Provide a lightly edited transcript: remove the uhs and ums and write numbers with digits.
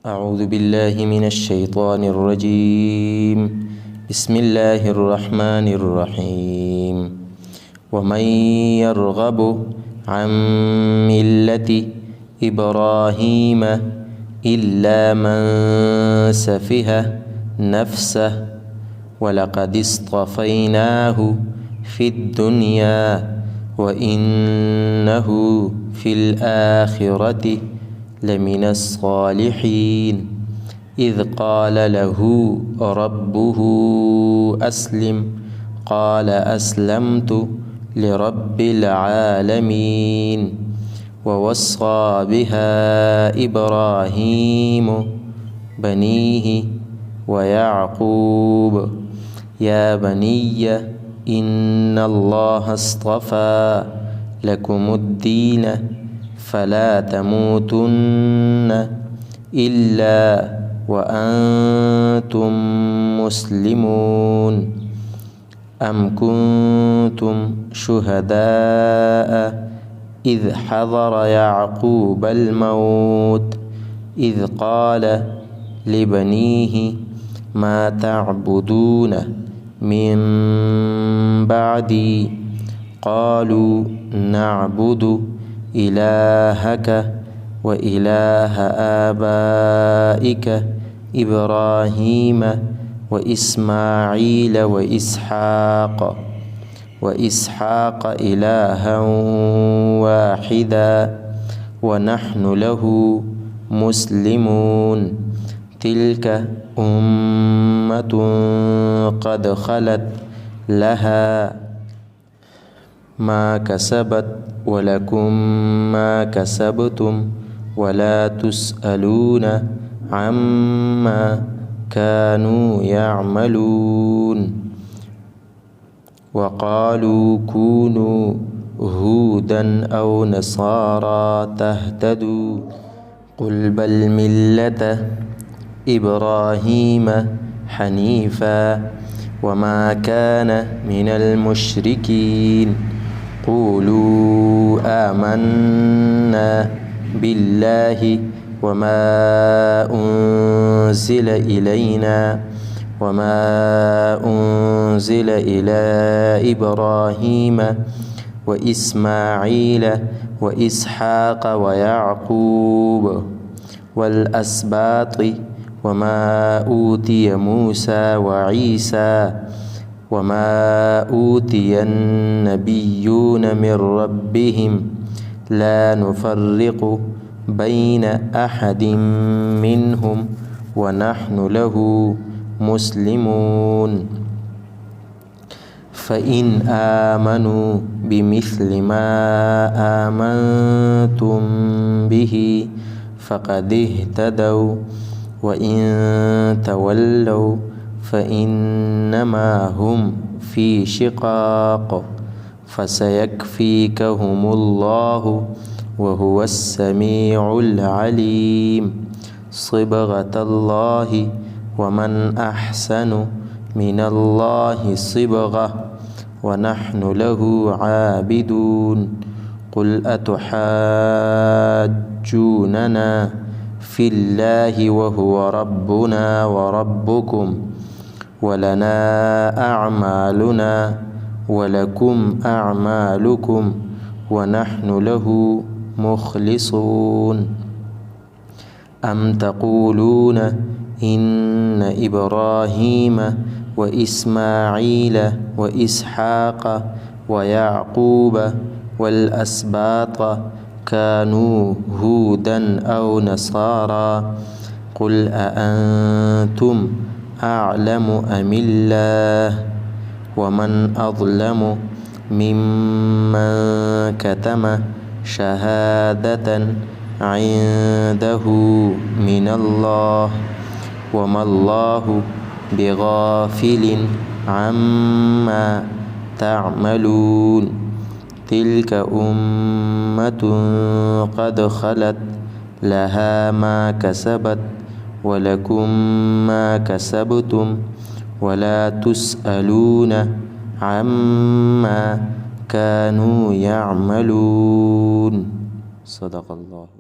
أعوذ بالله من الشيطان الرجيم. بسم الله الرحمن الرحيم. ومن يرغب عن ملة إبراهيم إلا من سفه نفسه ولقد اصطفيناه في الدنيا وإنه في الآخرة لمن الصالحين. إذ قال له ربه أسلم قال أسلمت لرب العالمين. ووصى بها إبراهيم بنيه ويعقوب يا بني إن الله اصطفى لكم الدين فلا تموتن إلا وأنتم مسلمون. أم كنتم شهداء إذ حضر يعقوب الموت إذ قال لبنيه ما تعبدون من بعدي قالوا نعبد إلهك وإله آبائك إبراهيم وإسماعيل وإسحاق إلها واحدا ونحن له مسلمون. تلك أمة قد خلت لها ما كسبت ولكم ما كسبتم ولا تسألون عما كانوا يعملون. وقالوا كونوا هودا أو نصارى تهتدوا قل بل ملة إبراهيم حنيفا وما كان من المشركين. قولوا آمنا بالله وما أنزل إلينا وما أنزل إلى إبراهيم وإسماعيل وإسحاق ويعقوب والأسباط وما أوتي موسى وعيسى وما أوتي النبيون من ربهم لا نفرق بين أحد منهم ونحن له مسلمون. فإن آمنوا بمثل ما آمنتم به فقد اهتدوا وإن تولوا فإنما هم في شقاق فسيكفيكهم الله وهو السميع العليم. صبغة الله ومن أحسن من الله صبغة ونحن له عابدون. قل أتحاجوننا في الله وهو ربنا وربكم ولنا أعمالنا ولكم أعمالكم ونحن له مخلصون. أم تقولون إن إبراهيم وإسماعيل وإسحاق ويعقوب والأسباط كانوا هودا أو نصارى قل أأنتم أعلم أم الله ومن أظلم ممن كتم شهادة عنده من الله وما الله بغافل عما تعملون. تلك أمة قد خلت لها ما كسبت ولكم ما كسبتم ولا تسألون عما كانوا يعملون. صدق الله.